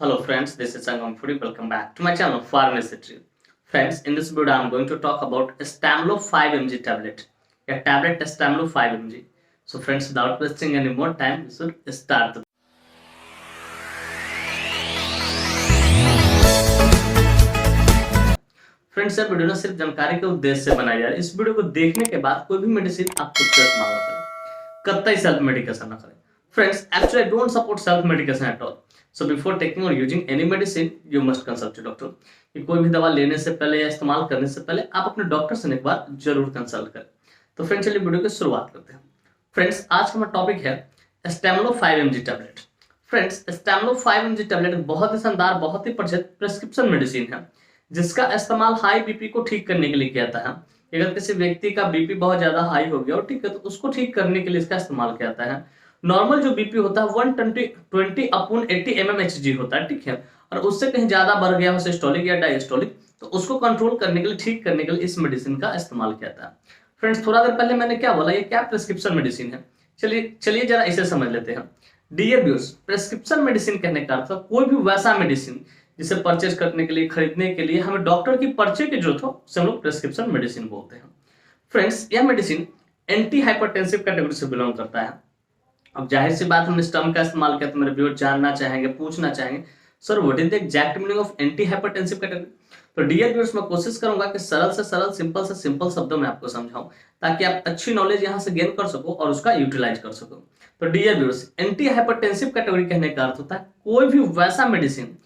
Hello friends, this is Sangam Puri. Welcome back to my channel Pharmacy. Friends, in this video I am going to talk about Stamlo 5 mg tablet. A tablet Stamlo 5 mg. So friends, without wasting any more time, we should start the friends यह video ना सिर्फ जानकारी के उद्देश्य से बनाई जा रही है। इस वीडियो को देखने के बाद कोई भी मेडिसिन आप खुद से इस्तेमाल ना करें, कतई सेल्फ मेडिकेशन ना करें। Friends, actually I don't support self medication at all. So before taking और using any medicine you must consult your doctor. कि कोई भी दवा लेने से पहले या इस्तेमाल करने से पहले आप अपने डॉक्टर से एक बार जरूर कंसल्ट करें। तो फ्रेंड्स चलिए वीडियो की शुरुआत करते हैं। फ्रेंड्स, आज का हमारा टॉपिक है Stamlo 5 mg tablet. Friends, Stamlo 5 mg tablet बहुत ही शानदार, बहुत ही प्रचलित प्रिस्क्रिप्शन मेडिसिन है जिसका इस्तेमाल हाई बीपी को ठीक करने के लिए किया जाता है। अगर किसी व्यक्ति का बीपी बहुत ज्यादा हाई हो गया और ठीक है तो उसको ठीक करने के लिए इसका इस्तेमाल किया जाता है। नॉर्मल जो बीपी होता है 120/80 mmHg होता है, ठीक है। और उससे कहीं ज्यादा बढ़ गया हो सिस्टोलिक या डायस्टोलिक तो उसको कंट्रोल करने के लिए, ठीक करने के लिए इस मेडिसिन का इस्तेमाल किया जाता है। फ्रेंड्स, थोड़ा देर पहले मैंने क्या बोला, ये क्या प्रिस्क्रिप्शन मेडिसिन है। चलिए जरा इसे समझ लेते हैं। डियर व्यूअर्स, प्रिस्क्रिप्शन मेडिसिन कहने का अर्थ कोई भी वैसा मेडिसिन जिसे परचेज करने के लिए, खरीदने के लिए हमें डॉक्टर की पर्चे की जरूरत हो, उसे हम लोग प्रिस्क्रिप्शन मेडिसिन बोलते हैं। फ्रेंड्स, यह मेडिसिन एंटी हाइपरटेंसिव कैटेगरी से बिलोंग करता है। अब जाहिर सी बात, हमने इस टर्म का इस्तेमाल किया तो मेरे व्यूअर जानना चाहेंगे, पूछना चाहेंगे, sir what is the exact meaning of anti hypertensive category. तो डियर व्यूअर्स, मैं कोशिश करूंगा कि सरल से सरल, सिंपल से सिंपल शब्दों में आपको समझाऊं ताकि आप अच्छी नॉलेज यहां से गेन कर सको और उसका यूटिलाइज कर सको। तो dear viewers, anti hypertensive category कहने का अर्थ होता है कोई भी वैसा मेडिसिन,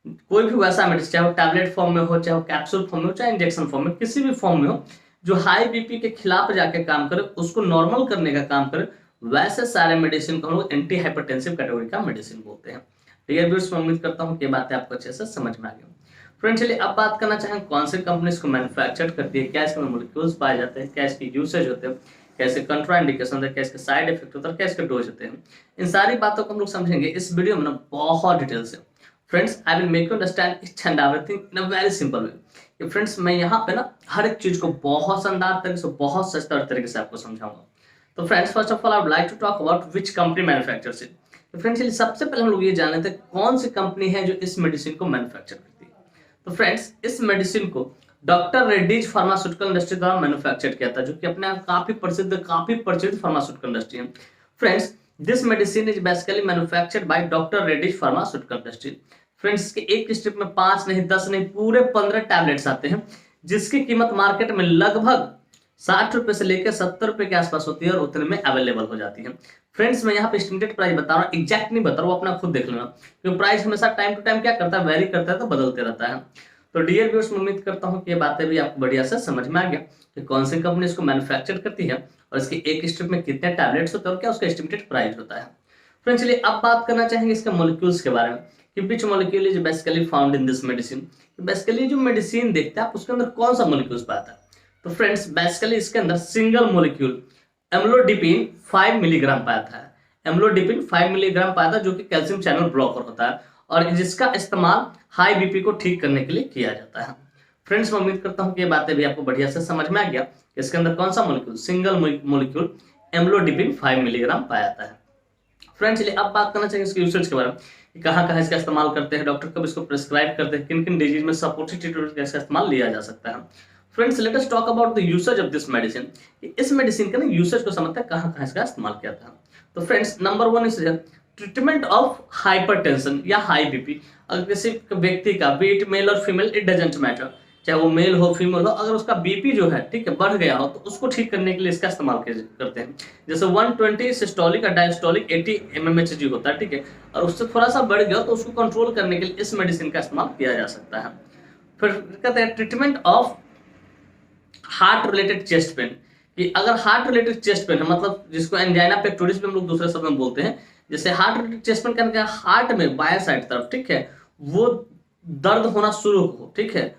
चाहे वो टैबलेट फॉर्म में हो, चाहे वो कैप्सूल फॉर्म में हो, चाहे इंजेक्शन फॉर्म में, किसी भी फॉर्म में हो, जो हाई बीपी के खिलाफ जाके काम करे, उसको नॉर्मल करने का काम करे, वैसे सारे मेडिसिन को हम लोग एंटी हाइपरटेंसिव कैटेगरी का मेडिसिन बोलते हैं। डियर व्यूअर्स, मैं उम्मीद करता हूं कि बातें आपको अच्छे से समझ में आ गई। फ्रेंड्स, चलिए अब बात करना चाहें कौन सी कंपनी इसको मैन्युफैक्चर करती है, क्या इसमें मॉलिक्यूल्स पाए जाते हैं, क्या इसकी यूसेज होते हैं, कैसे कंट्राइंडिकेशन है, क्या इसके साइड इफेक्ट होता है, क्या इसके डोज होते हैं। इन सारी बातों को हम लोग समझेंगे इस वीडियो में ना बहुत डिटेल से। Friends, I will make you understand each and everything in a very simple way. Friends, मैं यहाँ पे ना हर एक चीज को बहुत शानदार तरीके से, बहुत सस्ता तरीके से आपको समझाऊंगा। तो friends, first of all I would like to talk about which company manufactures it. तो फ्रेंड्स, सबसे पहले हम लोग ये जान लेते हैं कौन सी कंपनी है जो इस मेडिसिन को मैन्युफैक्चर करती है। तो फ्रेंड्स, इस मेडिसिन को डॉक्टर रेड्डीज फार्मास्यूटिकल इंडस्ट्री द्वारा मैन्युफैक्चर किया था, जो कि अपने आप काफी प्रसिद्ध फार्मास्यूटिकल इंडस्ट्री है। Friends, this medicine is basically manufactured by doctor Reddy's pharmaceutical industry. Friends, इसके एक स्ट्रिप में 5 नहीं, 10 नहीं, पूरे 15 टैबलेट्स आते हैं, जिसकी कीमत मार्केट में लगभग 60 रुपए से लेकर 70 रुपए के आसपास होती है और उतने में अवेलेबल हो जाती है। फ्रेंड्स, मैं यहाँ पे एस्टिमेटेड प्राइस बता रहा हूँ, एग्जैक्ट नहीं बता रहा हूँ, अपना खुद देख लेना, क्योंकि प्राइस हमेशा टाइम टू टाइम क्या करता है, वेरी करता है, तो बदलते रहता है। तो डियर व्यूअर्स, मैं उम्मीद करता हूँ कि ये बातें भी आपको बढ़िया से समझ में आ गया कि कौन सी कंपनी इसको मैन्युफैक्चर करती है और इसके एक स्ट्रिप में कितने टैबलेट्स होते हैं और क्या उसका एस्टिमेटेड प्राइस होता है। फ्रेंड्स, चलिए अब बात करना चाहेंगे इसके मॉलिक्यूल्स के बारे में कि which molecule is basically found in this medicine. Basically जो मेडिसिन देखते हैं आप, उसके अंदर कौन सा मॉलिक्यूल्स पाता है। तो फ्रेंड्स, बेसिकली इसके अंदर सिंगल मॉलिक्यूल एम्लोडिपिन 5 मिलीग्राम पाया था। एम्लोडिपिन 5 मिलीग्राम पाया था, जो कि कैल्शियम चैनल ब्लॉकर होता है और जिसका इस्तेमाल हाई बीपी को ठीक करने के लिए किया जाता है। फ्रेंड्स, मैं उम्मीद करता हूं कि ये बातें भी आपको बढ़िया से समझ में आ गया कि इसके अंदर कौन सा molecule, single molecule amlodipine 5 milligram पाया जाता है। फ्रेंड्स, चलिए अब बात करना चाहिए इसके यूसेज के बारे में कि कहाँ इसका इस्तेमाल करते हैं, डॉक्टर कब इसको प्रिस्क्राइब करते हैं, किन किन डिजीज में सपोर्टिव ट्रीटमेंट का इसका इस्तेमाल लिया जा सकता है। Friends, let us talk about the usage of this medicine. इस मेडिसिन का ना यूसेज को समझते हैं कहाँ इसका इस्तेमाल किया था। तो friends, number 1 is treatment of hypertension या हाई बीपी। अगर किसी व्यक्ति का, बी इट मेल और फीमेल, इट डजंट मैटर, चाहे वो मेल हो फीमेल हो, अगर उसका बीपी जो है, ठीक है, बढ़ गया हो तो उसको ठीक करने के लिए इसका इस्तेमाल करते हैं। जैसे 120 सिस्टोलिक और डायस्टोलिक 80 mmHg होता है, ठीक है, और उससे थोड़ा सा बढ़ गया तो उसको कंट्रोल करने के लिए इस मेडिसिन का इस्तेमाल किया जा सकता है। फिर कहते हैं treatment of heart related chest pain, कि अगर हार्ट रिलेटेड चेस्ट पेन है, मतलब जिसको एंजाइना पेक्टोरिस भी हम लोग दूसरे शब्द में बोलते हैं, जैसे हार्ट रिलेटेड चेस्ट पेन करके हार्ट में बाएं साइड तरफ, ठीक है, वो दर्द होना शुरू हो, ठीक है,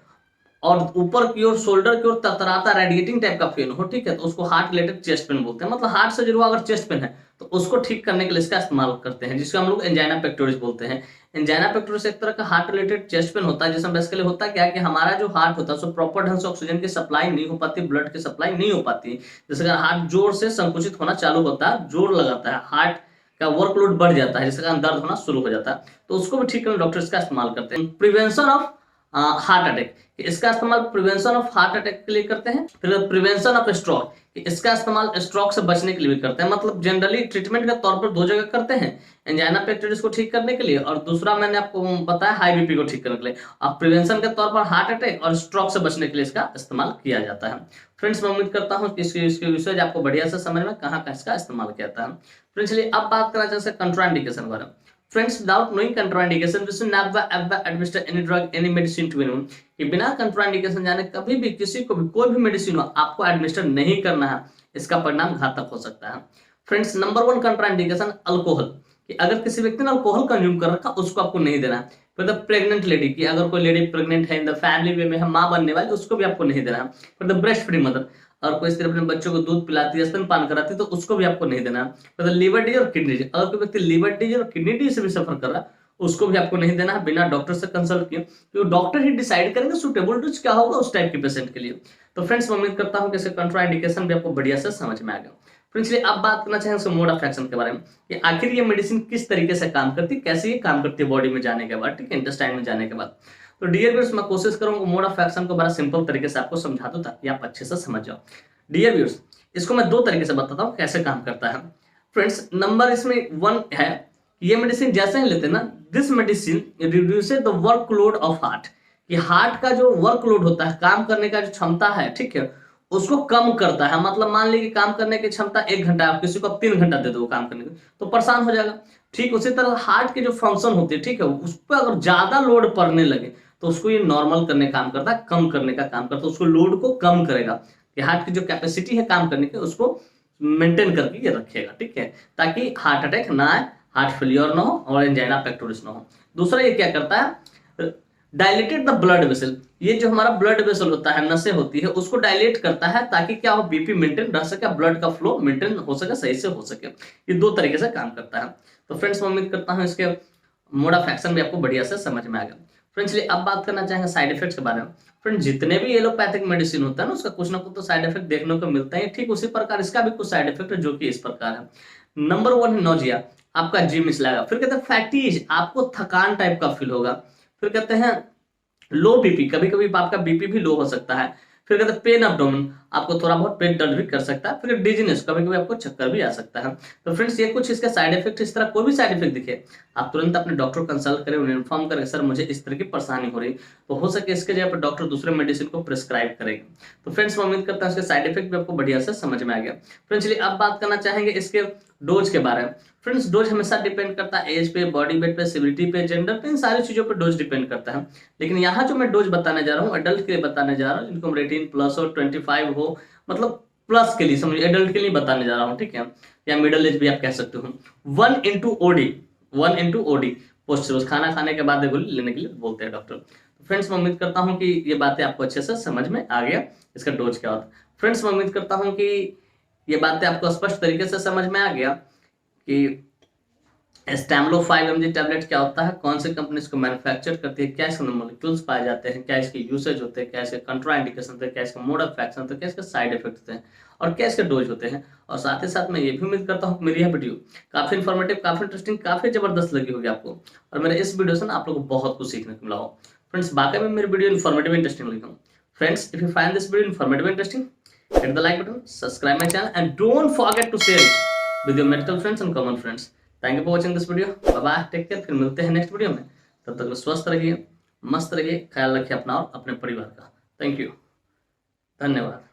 और ऊपर की ओर शोल्डर की ओर ततराता रेडिएटिंग टाइप का पेन हो, ठीक है, तो उसको हार्ट रिलेटेड चेस्ट पेन बोलते हैं। मतलब हार्ट से जुड़ा अगर चेस्ट पेन है तो उसको ठीक करने के लिए इसका इस्तेमाल करते हैं, जिसको हम लोग एंजाइना पेक्टोरिस बोलते हैं। एंजाइना पेक्टोरिस एक तरह का हार्ट रिलेटेड चेस्ट पेन होता है, जिसमें बेसिकली होता क्या है कि हमारा जो हार्ट होता है, सो प्रॉपर ढंग से ऑक्सीजन की सप्लाई नहीं हो पाती, ब्लड की सप्लाई नहीं हो पाती। जैसे अगर हार्ट जोर से संकुचित होना चालू होता है, जोर लगाता है, हार्ट का वर्कलोड बढ़ जाता है, जिसके कारण दर्द होना शुरू हो जाता है, तो उसको भी ठीक करने डॉक्टर इसका इस्तेमाल करते हैं। प्रिवेंशन ऑफ हार्ट अटैक, इसका इस्तेमाल प्रिवेंशन ऑफ हार्ट अटैक के लिए करते हैं। फिर प्रिवेंशन ऑफ स्ट्रोक, इसका इस्तेमाल स्ट्रोक से बचने के लिए भी करते हैं। मतलब जनरली ट्रीटमेंट के तौर पर दो जगह करते हैं, एंजाइना पेक्टोरिस को ठीक करने के लिए, और दूसरा मैंने आपको बताया हाई बीपी को ठीक करने के लिए। अब प्रिवेंशन के तौर पर हार्ट अटैक और स्ट्रोक से बचने के लिए इसका इस्तेमाल किया जाता है। फ्रेंड्स मैं उम्मीद करता हूँ कि इसके विषय आपको बढ़िया से समझ में कहाँ का इसका इस्तेमाल किया जाता है। फ्रेंड्स चलिए अब बात करना चाहते हैं कंट्राइंडिकेशन के बारे में। Friends, without knowing contraindication, we should never ever administer any drug, any medicine to anyone. कि बिना कंट्राइंडिकेशन जाने कभी भी किसी को भी कोई भी मेडिसिन हो आपको एडमिनिस्टर नहीं करना है, इसका परिणाम घातक हो सकता है। फ्रेंड्स नंबर 1 कंट्राइंडिकेशन अल्कोहल, कि अगर किसी व्यक्ति ने अल्कोहल कंज्यूम कर रखा उसको आपको नहीं देना है। फिर द प्रेग्नेंट लेडी, की अगर कोई लेडी प्रेग्नेंट है इन द फैमिली में है, माँ बनने वाली, उसको भी आपको नहीं देना है। फिर द ब्रेस्ट फीडिंग मदर, और कोई स्त्री अपने बच्चों को दूध पिलाती है, स्तनपान कराती है, तो उसको भी आपको नहीं देना है। फिर लीवर डिजीज और किडनी डिजीज, अगर कोई व्यक्ति लीवर डिजीज और किडनी डिजीज से भी सफर कर रहा है उसको भी आपको नहीं देना है बिना डॉक्टर से कंसल्ट किए, क्योंकि डॉक्टर ही डिसाइड करेंगे सुटेबल डोज क्या होगा उस टाइप के पेशेंट के लिए। तो फ्रेंड्स मैं उम्मीद करता हूं कि इसके कंट्राइंडिकेशन भी आपको बढ़िया से समझ में आ गया। फ्रेंड्स अब बात करना चाहेंगे इसके मोड ऑफ एक्शन के बारे में, कि आखिर ये मेडिसिन किस तरीके से काम करती है, कैसे ये काम करती है बॉडी में जाने के बाद, ठीक है, इंटेस्टाइन में जाने के बाद। तो डियर व्यूअर्स मैं कोशिश करूंगा मोड ऑफ एक्शन को बड़ा सिंपल तरीके से आपको समझा दूं ताकि आप अच्छे से समझ जाओ। डियर व्यूअर्स इसको मैं दो तरीके से बताता हूँ कैसे काम करता है। फ्रेंड्स नंबर इसमें 1 है, ये मेडिसिन जैसे ही लेते हैं ना, this medicine reduces the workload of heart, कि हार्ट का जो वर्कलोड होता है, काम करने का जो क्षमता है, ठीक है, उसको कम करता है। मतलब मान लीजिए काम करने की क्षमता 1 घंटा, आप किसी को आप 3 घंटा दे दो काम करने के तो परेशान हो जाएगा। ठीक उसी तरह हार्ट की जो फंक्शन होती है, ठीक है, उस पर अगर ज्यादा लोड पड़ने लगे तो उसको ये नॉर्मल करने का काम करता है, कम करने का काम करता है, उसको लोड को कम करेगा। हार्ट की जो कैपेसिटी है काम करने की उसको मेंटेन करके ये रखेगा, ठीक है, ताकि हार्ट अटैक ना आए, हार्ट फेलियर ना हो और एंजाइना पेक्टोरिस ना हो। दूसरा ये क्या करता है, डायलेटेड द ब्लड वेसल, ये जो हमारा ब्लड वेसल होता है, नसें होती है, उसको डायलेट करता है ताकि क्या हो, बीपी मेंटेन रह सके, ब्लड का फ्लो मेंटेन हो सके, सही से हो सके। ये दो तरीके से काम करता है। तो फ्रेंड्स मैं उम्मीद करता हूँ इसके मोड ऑफ एक्शन भी आपको बढ़िया से समझ में आ गया। फ्रेंड्स अब बात करना चाहेंगे साइड इफेक्ट्स के बारे में। फ्रेंड्स जितने भी एलोपैथिक मेडिसिन होता है ना उसका कुछ ना कुछ तो साइड इफेक्ट देखने को मिलता है, ठीक उसी प्रकार इसका भी कुछ साइड इफेक्ट है जो कि इस प्रकार है। नंबर 1 है नोजिया, आपका जी मिचलाएगा। फिर कहते हैं फैटीज, आपको थकान टाइप का फील होगा। फिर कहते हैं लो बीपी, कभी कभी आपका बीपी भी लो हो सकता है। फिर कहते हैं पेन एब्डोमेन, आपको थोड़ा बहुत पेट दर्द भी कर सकता है। फिर डिजीनेस, कभी कभी आपको चक्कर भी आ सकता है। तो फ्रेंड्स ये कुछ इसके साइड इफेक्ट, इस तरह कोई भी साइड इफेक्ट दिखे आप तुरंत अपने डॉक्टर को कंसल्ट करें, उन्हें इन्फॉर्म करें सर मुझे इस तरह की परेशानी हो रही, तो हो सके इसके जगह पर डॉक्टर दूसरे मेडिसिन को प्रिस्क्राइब करेंगे। तो फ्रेंड्स मैं उम्मीद करता हूँ इसके साइड इफेक्ट भी आपको बढ़िया से समझ में आ गया। फ्रेंड्स चलिए अब बात करना चाहेंगे इसके डोज के बारे में। फ्रेंड्स डोज हमेशा डिपेंड करता है एज पे, बॉडी वेट पे, सिविलिटी पे, जेंडर पे, इन सारी चीजों पे डोज डिपेंड करता है। लेकिन यहाँ जो मैं डोज बताने जा रहा हूँ अडल्ट के लिए बताने जा रहा हूँ, इनको 18 प्लस हो, 25 हो, मतलब प्लस के लिए समझिए, एडल्ट के लिए बताने जा रहा हूँ, ठीक है, या मिडिल एज भी आप कह सकते हो। 1 into OD, 1 into OD post dose, खाना खाने के बाद गोली लेने के लिए बोलते हैं डॉक्टर। तो फ्रेंड्स मैं उम्मीद करता हूँ कि ये बातें आपको अच्छे से समझ में आ गया, इसका डोज क्या होता है। फ्रेंड्स मैं उम्मीद करता हूँ कि ये बातें आपको स्पष्ट तरीके से समझ में आ गया कि स्टैमलो 5 mg टैबलेट क्या होता है, कौन सी कंपनी इसको मैन्युफैक्चर करती है, क्या इसके मॉलिक्यूल्स पाए जाते हैं, क्या इसके यूसेज होते हैं, क्या इसके कंट्राइंडिकेशन होते हैं, क्या इसका मोड ऑफ एक्शन होता है, क्या इसके साइड इफेक्ट होते हैं और क्या इसके डोज होते हैं। और साथ ही साथ मैं ये भी उम्मीद करता हूँ मेरी यह वीडियो काफी इन्फॉर्मेटिव, काफी इंटरेस्टिंग, काफी जबरदस्त लगी होगी आपको, और मेरे इस वीडियो से ना आप लोगों को बहुत कुछ सीखने को मिला हो। फ्रेंड्स वाकई में मेरी वीडियो इन्फॉर्मेटिव इंटरेस्टिंग लगी हो। Friends if you find this video informative interesting, hit the like button, subscribe my channel and don't forget to share it with your medical friends and common friends. Thank you for watching this video. Bye bye, take care, फिर मिलते हैं next video में। तब तक स्वस्थ रहिए, मस्त रहिए, ख्याल रखिए अपना और अपने परिवार का। थैंक यू, धन्यवाद।